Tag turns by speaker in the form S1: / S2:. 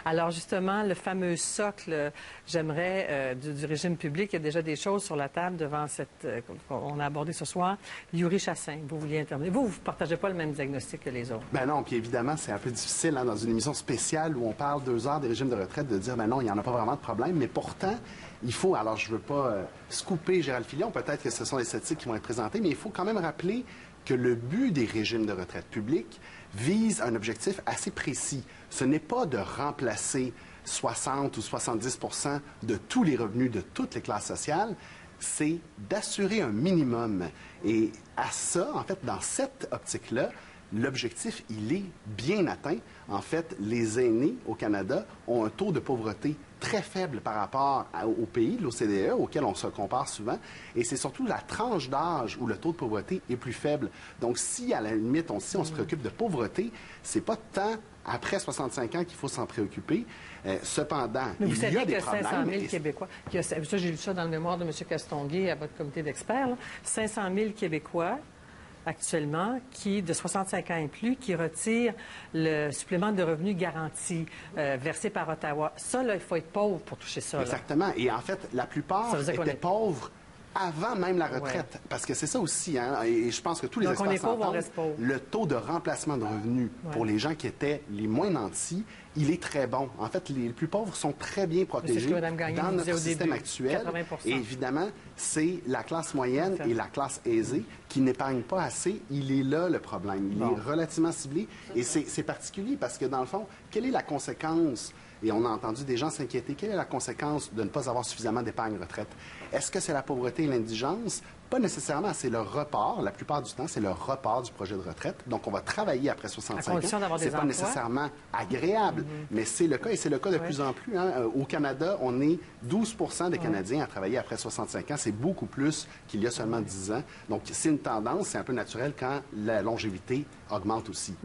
S1: Alors justement, le fameux socle, j'aimerais, du régime public, il y a déjà des choses sur la table devant cette qu'on a abordé ce soir. Yuri Chassin, vous vouliez intervenir. Vous ne partagez pas le même diagnostic que les autres.
S2: Ben non, puis évidemment, c'est un peu difficile dans une émission spéciale où on parle 2 heures des régimes de retraite de dire, ben non, il n'y en a pas vraiment de problème, mais pourtant, il faut, alors je ne veux pas scooper Gérald Filion, peut-être que ce sont les statistiques qui vont être présentées, mais il faut quand même rappeler que le but des régimes de retraite publics vise un objectif assez précis. Ce n'est pas de remplacer 60 ou 70 de tous les revenus de toutes les classes sociales, c'est d'assurer un minimum. Et à ça, en fait, dans cette optique-là, l'objectif, il est bien atteint. En fait, les aînés au Canada ont un taux de pauvreté très faible par rapport aux pays de l'OCDE, auxquels on se compare souvent. Et c'est surtout la tranche d'âge où le taux de pauvreté est plus faible. Donc, si, à la limite, on se préoccupe de pauvreté, c'est pas tant après 65 ans qu'il faut s'en préoccuper. Cependant,
S1: mais vous
S2: il y a
S1: savez
S2: des
S1: que
S2: problèmes.
S1: 500 000 Québécois, ça, j'ai lu ça dans le mémoire de M. Castonguay à votre comité d'experts, là. 500 000 Québécois actuellement, de 65 ans et plus, qui retirent le supplément de revenus garanti versé par Ottawa. Ça, là, il faut être pauvre pour toucher ça.
S2: Exactement.
S1: Là.
S2: Et en fait, la plupart étaient pauvres avant même la retraite. Ouais. Parce que c'est ça aussi, hein, et je pense que tous les experts s'entendent, le taux de remplacement de revenus pour les gens qui étaient les moins nantis, il est très bon. En fait, les plus pauvres sont très bien protégés dans notre système actuel. 80%. Et évidemment, c'est la classe moyenne et la classe aisée qui n'épargnent pas assez. Il est là le problème. Il est relativement ciblé. Et c'est particulier parce que, dans le fond, quelle est la conséquence? Et on a entendu des gens s'inquiéter. Quelle est la conséquence de ne pas avoir suffisamment d'épargne retraite? Est-ce que c'est la pauvreté et l'indigence? Pas nécessairement. C'est le report. La plupart du temps, c'est le report du projet de retraite. Donc, on va travailler après 65 ans. C'est pas nécessairement agréable, mais c'est le cas et c'est le cas de plus en plus. Hein. Au Canada, on est 12 des Canadiens à travailler après 65 ans. C'est beaucoup plus qu'il y a seulement 10 ans. Donc, c'est une tendance. C'est un peu naturel quand la longévité augmente aussi.